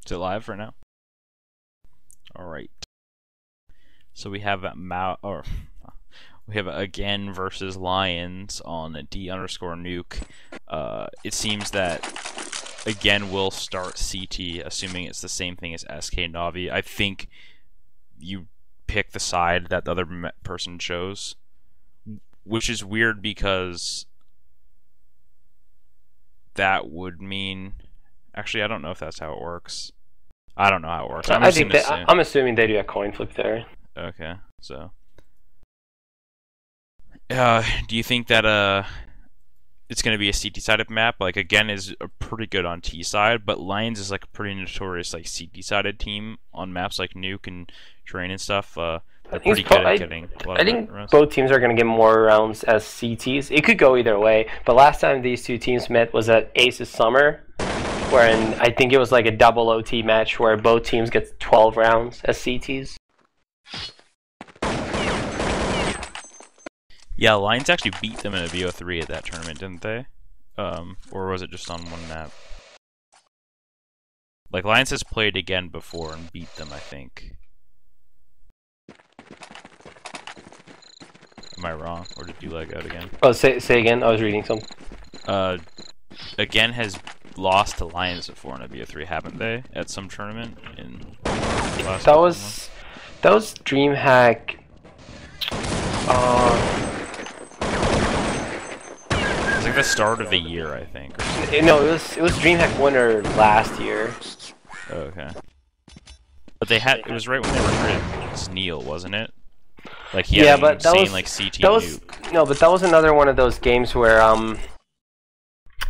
Is it live right now? All right. So we have we have AGAiN versus Lions on D_nuke. It seems that AGAiN will start CT, assuming it's the same thing as SK Navi. I think you pick the side that the other person chose, which is weird because that would mean... Actually, I don't know if that's how it works. I don't know how it works. I'm assuming they do a coin flip there. Okay, so... do you think that it's going to be a CT-sided map? Like, AGAiN is pretty good on T-side, but Lions is like a pretty notorious like CT-sided team on maps like Nuke and Terrain and stuff. They're pretty good at getting a lot of think rounds. Both teams are going to get more rounds as CTs. It could go either way, but last time these two teams met was at Aces Summer, wherein I think it was like a double OT match where both teams get 12 rounds as CTs. Yeah, Lions actually beat them in a VO3 at that tournament, didn't they? Or was it just on one map? Like, Lions has played AGAiN before and beat them, I think. Am I wrong? Or did you lag out again? Oh, say again? I was reading something. AGAiN has lost to Lions before in a VO3, haven't they? At some tournament in the last That was DreamHack. It's like the start of the year, I think. No, it was DreamHack winner last year. Oh, okay. But they had, it was right when they recruited Neil, wasn't it? Like, he had an insane, like, CT nuke. No, but that was another one of those games where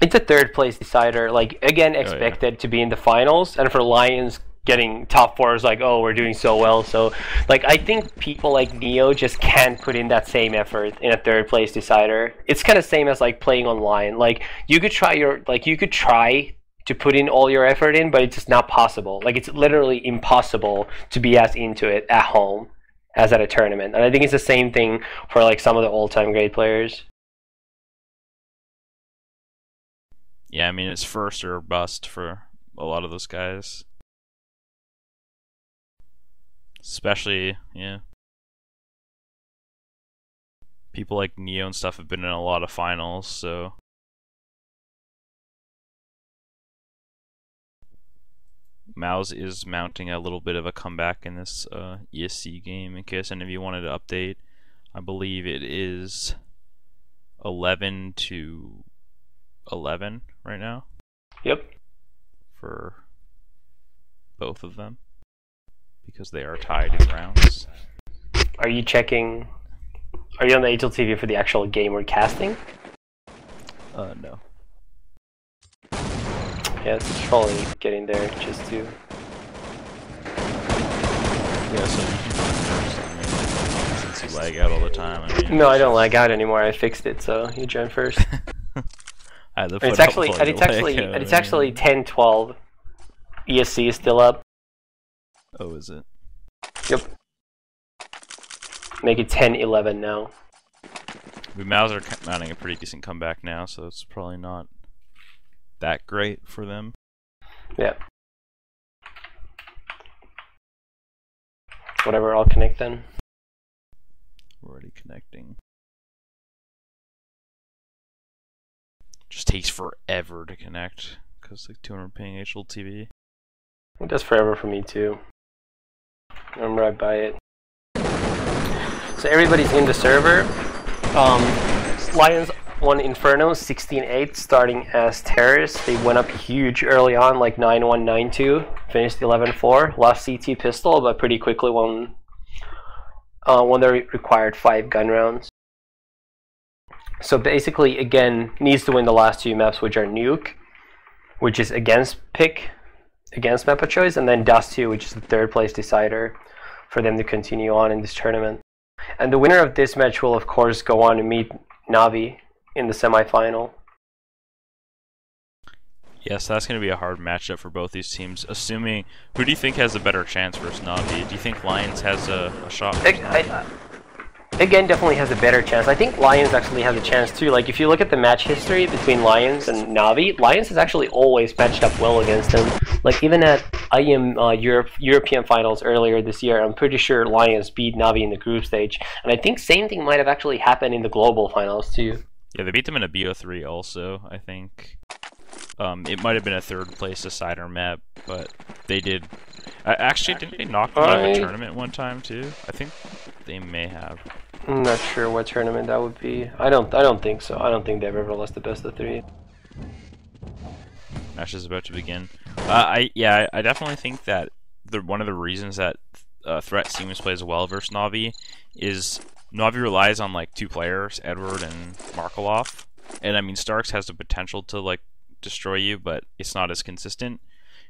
it's a third place decider. Like, AGAiN expected to be in the finals, and for Lions getting top 4 is like, oh, we're doing so well. So, like, I think people like Neo just can't put in that same effort in a third place decider. It's kind of same as like playing online. Like, you could try to put in all your effort in, but it's just not possible. Like, it's literally impossible to be as into it at home as at a tournament. And I think it's the same thing for like some of the all-time great players. Yeah, I mean, it's first or bust for a lot of those guys. Especially, yeah. People like Neo and stuff have been in a lot of finals, so... Mouse is mounting a little bit of a comeback in this ESC game, in case any of you wanted to update. I believe it is 11 to 11 right now. Yep. For both of them. Because they are tied in rounds. Are you checking... Are you on the HL TV for the actual game we're casting? No. Yeah, it's probably getting there just to... Yeah, so you can run first, I mean, since you lag out all the time. I mean, no, I don't lag out anymore. I fixed it, so you join first. It's actually 10-12. ESC is still up. Oh, is it? Yep. Make it 10-11 now. Mouse are mounting a pretty decent comeback now, so it's probably not that great for them. Yeah. Whatever, I'll connect then. We're already connecting. Just takes forever to connect because like 200 ping HL TV. It does forever for me too. I'm right by it. So everybody's in the server. Lions won Inferno 16-8, starting as terrorists. They went up huge early on, like 9-1, 9-2. Finished 11-4. Lost CT pistol, but pretty quickly won the required 5 gun rounds. So basically, AGAiN needs to win the last 2 maps, which are Nuke, which is against map of choice, and then Dust 2, which is the third place decider for them to continue on in this tournament. And the winner of this match will, of course, go on to meet Navi in the semifinal. Yes, that's going to be a hard matchup for both these teams. Assuming, who do you think has a better chance versus Navi? Do you think Lions has a shot? AGAiN definitely has a better chance. I think Lions actually has a chance too. Like, if you look at the match history between Lions and Navi, Lions has actually always matched up well against them. Like, even at IEM European finals earlier this year. I'm pretty sure Lions beat Navi in the group stage, and I think same thing might have actually happened in the global finals too. Yeah, they beat them in a BO3 also, I think. It might have been a third place decider map, but they did. Actually, didn't they knock them out of a tournament one time too? I think they may have. I'm not sure what tournament that would be. I don't think so. I don't think they've ever lost the best of 3. Match is about to begin. I definitely think that one of the reasons that Threat seems plays well versus Navi is Navi relies on like 2 players, Edward and Markaloff, and I mean Starks has the potential to like destroy you, but it's not as consistent.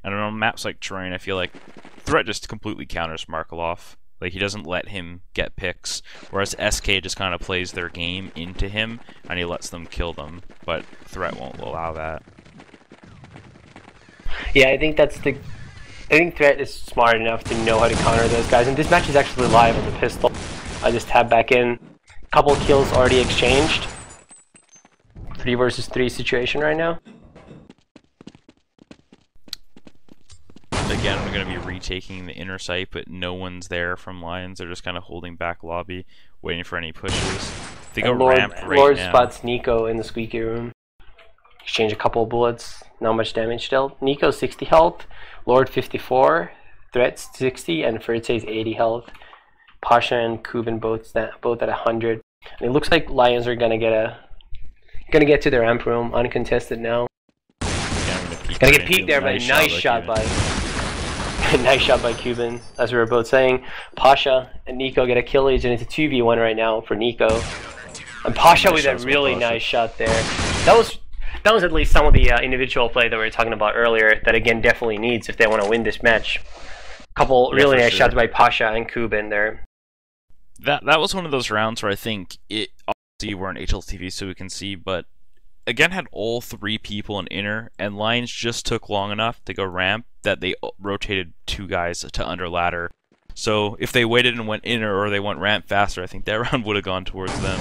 And on maps like Terrain, I feel like Threat just completely counters Markaloff. Like, he doesn't let him get picks, whereas SK just kind of plays their game into him, and he lets them kill them, but Threat won't allow that. Yeah, I think Threat is smart enough to know how to counter those guys, and this match is actually live on the pistol. I just tabbed back in. Couple kills already exchanged. 3 versus 3 situation right now. Again, we're going to be retaking the inner site, but no one's there from Lions. They're just kind of holding back lobby, waiting for any pushes. They go ramp right Lord now. spots Nico in the squeaky room. Exchange a couple of bullets. Not much damage dealt. Nico 60 health, Lord 54, Threats 60, and Fertse's 80 health. Pasha and Kuban both at 100. And it looks like Lions are gonna get to their ramp room uncontested now. Gonna get peeked there, but nice shot by nice shot by Kuban, as we were both saying. Pasha and Nico get a kill lead, and it's a 2v1 right now for Nico. And Pasha with a really nice shot there. That was at least some of the individual play that we were talking about earlier that AGAiN definitely needs if they want to win this match. Couple really nice shots by Pasha and Kuban there. That was one of those rounds where I think it obviously we're on HLTV so we can see, but AGAiN had all 3 people in inner, and Lions just took long enough to go ramp that they rotated 2 guys to under ladder. So if they waited and went inner or they went ramp faster, I think that round would have gone towards them.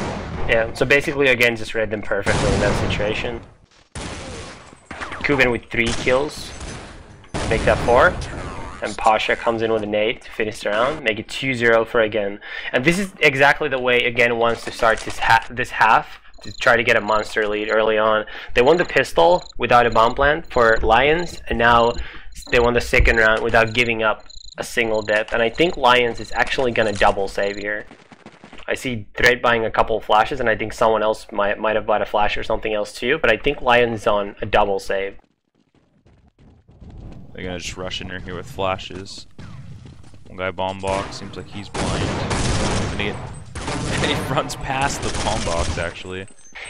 Yeah, so basically AGAiN just read them perfectly in that situation. Kuban with 3 kills, make that 4. And Pasha comes in with an 8 to finish the round, make it 2-0 for AGAiN. And this is exactly the way AGAiN wants to start this half, to try to get a monster lead early on. They won the pistol without a bomb plant for Lions, and now they won the second round without giving up a single death. And I think Lions is actually going to double save here. I see Threat buying a couple of flashes, and I think someone else might have bought a flash or something else too, but I think Lions is on a double save. They're going to just rush in here with flashes. One guy bomb box, seems like he's blind. He runs past the bomb box actually.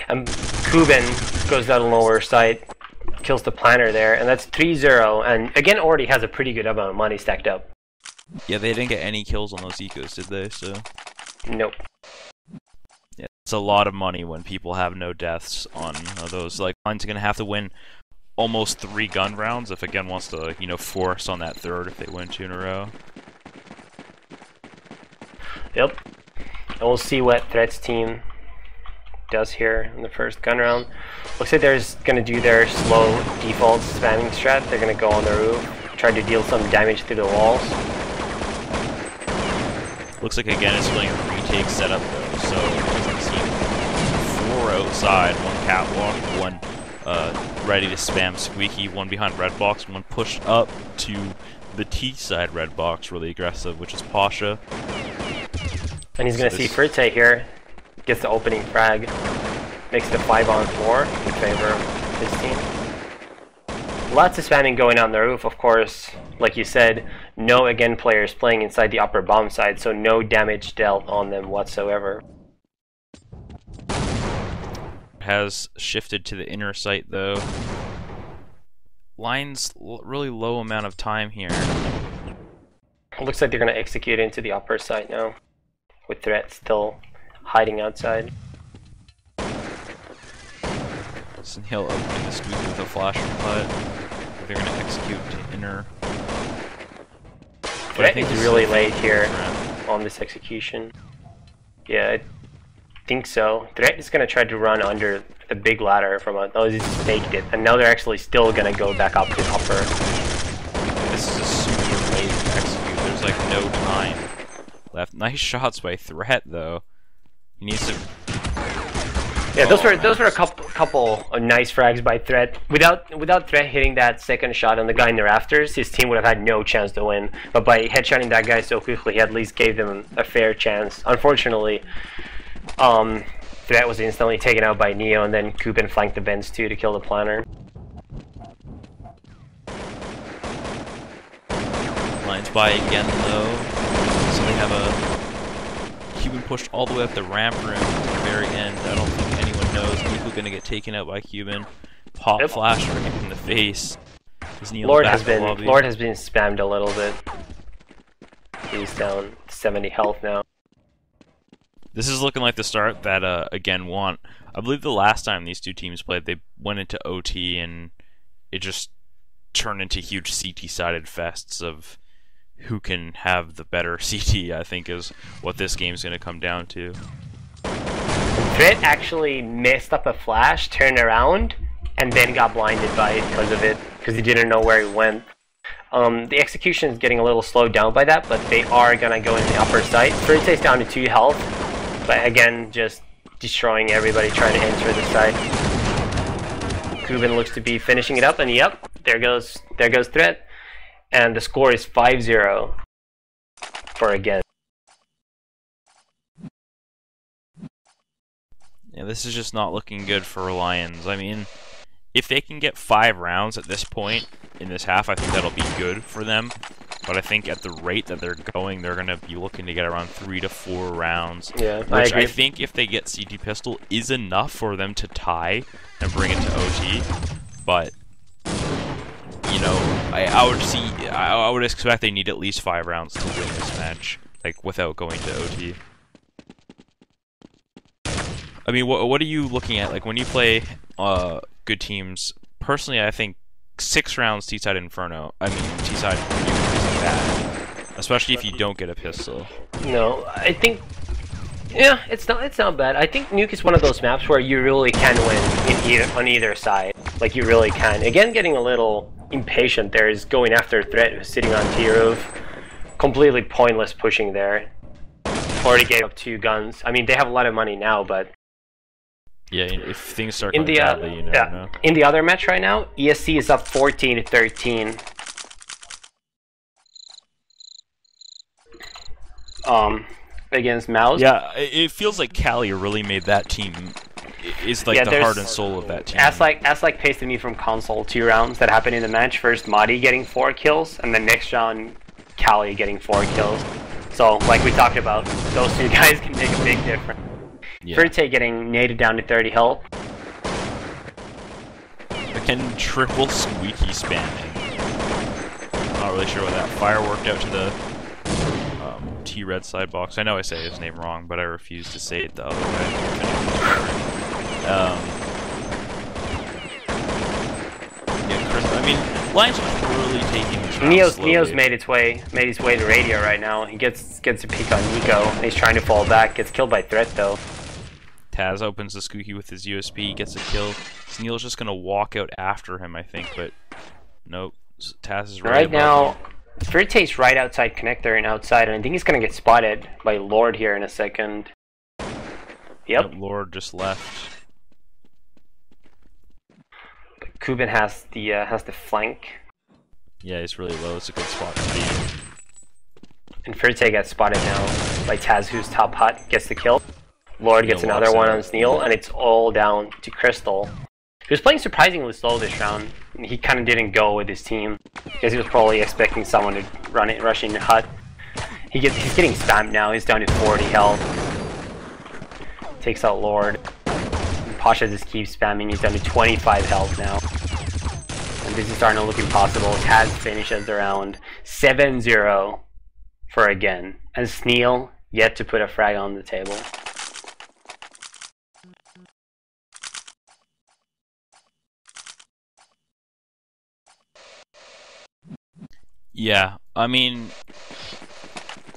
And Kuban goes down the lower side, kills the planner there, and that's 3-0, and AGAiN already has a pretty good amount of money stacked up. Yeah, they didn't get any kills on those ecos, did they? So nope. Yeah, it's a lot of money when people have no deaths on those. Like, Lions are gonna have to win almost 3 gun rounds if AGAiN wants to, you know, force on that third if they win 2 in a row. Yep. And we'll see what Threat's team does here in the first gun round. Looks like they're just gonna do their slow default spamming strat. They're gonna go on the roof, try to deal some damage through the walls. Looks like AGAiN is playing a retake setup though, so it doesn't seem 4 outside, 1 catwalk, 1 ready to spam squeaky, 1 behind red box, 1 pushed up to the T side red box, really aggressive, which is Pasha. And he's gonna see Fertse here, gets the opening frag, makes it a 5-on-4 in favor of his team. Lots of spamming going on the roof, of course. Like you said, no AGAiN players playing inside the upper bomb side, so no damage dealt on them whatsoever. Has shifted to the inner site though. Lions really low amount of time here. It looks like they're gonna execute into the upper side now, with Threat still hiding outside. He'll open the squeak with a flash putt. They're gonna execute to inner. Threat is really late here on this execution. Yeah, I think so. Threat is gonna try to run under the big ladder from oh, he just faked it, and now they're actually still gonna go back up to upper. This is a like no time left. Nice shots by Threat though. He needs to. Yeah, those were a couple of nice frags by Threat. Without Threat hitting that second shot on the guy in the rafters, his team would have had no chance to win. But by headshotting that guy so quickly, he at least gave them a fair chance. Unfortunately, Threat was instantly taken out by Neo, and then Kubin flanked the Benz too to kill the planner. Lions by again though, so they have a Cuban pushed all the way up the ramp room to the very end. I don't think anyone knows. Nico gonna get taken out by Cuban. Pop flash right in the face. Lord has been spammed a little bit. He's down 70 health now. This is looking like the start that AGAiN want. I believe the last time these two teams played, they went into OT and it just turned into huge CT-sided fests of who can have the better CT, I think is what this game's going to come down to. Threat actually messed up a flash, turned around, and then got blinded by it because of it, because he didn't know where he went. The execution is getting a little slowed down by that, but they are going to go in the upper site. Threat is down to 2 health, but again, just destroying everybody trying to enter the site. Kubin looks to be finishing it up, and yep, there goes Threat. And the score is 5-0 for AGAiN. Yeah, this is just not looking good for Lions. I mean, if they can get 5 rounds at this point in this half, I think that'll be good for them. But I think at the rate that they're going, they're going to be looking to get around 3 to 4 rounds. Yeah, which I think if they get CT Pistol is enough for them to tie and bring it to OT. But you know, I would expect they need at least 5 rounds to win this match, like without going to OT. I mean, what are you looking at? Like when you play good teams, personally, I think 6 rounds T-side Inferno. I mean, T-side isn't bad, especially if you don't get a pistol. No, I think. Yeah, it's not bad. I think Nuke is one of those maps where you really can win on either side. Like you really can. AGAiN getting a little impatient there is going after Threat who's sitting on T-roof. Completely pointless pushing there. Already gave up 2 guns. I mean, they have a lot of money now, but yeah, if things start going badly, you never know. In the other match right now, ESC is up 14-13. Against Mouse. Yeah, it feels like Cali really made that team. Is like the heart and soul of that team. As like pasted me from console 2 rounds that happened in the match. First Madi getting 4 kills, and then next round Cali getting 4 kills. So like we talked about, those 2 guys can make a big difference. Yeah. Ferte getting naded down to 30 health. AGAiN triple squeaky spamming. Not really sure what that fire worked out to the T-Red side box. I know I say his name wrong, but I refuse to say it the other way. Yeah, Chris, I mean, Lions are really taking this round Neo's made his way to radio right now. He gets a peek on Nico. He's trying to fall back. Gets killed by Threat though. Taz opens the Skookie with his USP, gets a kill. Sneal's just gonna walk out after him, I think, but nope. Taz is right now. Verte's right outside connector and outside, and I think he's gonna get spotted by Lord here in a second. Yep. Lord just left. Kubin has the flank. Yeah, he's really low. It's a good spot to be. And Verte gets spotted now by Taz, who's top hut, gets the kill. Lord gets another one on Sneal, and it's all down to Crystal. He was playing surprisingly slow this round. He kind of didn't go with his team because he was probably expecting someone to rush in the hut. He's getting spammed now. He's down to 40 health. Takes out Lord. Pasha just keeps spamming. He's down to 25 health now. And this is starting to look impossible. Taz finishes the round 7-0 for AGAiN. And Sneal yet to put a frag on the table. Yeah, I mean,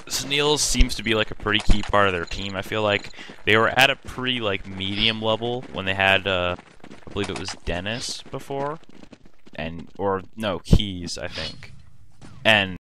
Sneal seems to be like a pretty key part of their team. I feel like they were at a pretty like medium level when they had, I believe it was Dennis before, or no, Keys, I think, and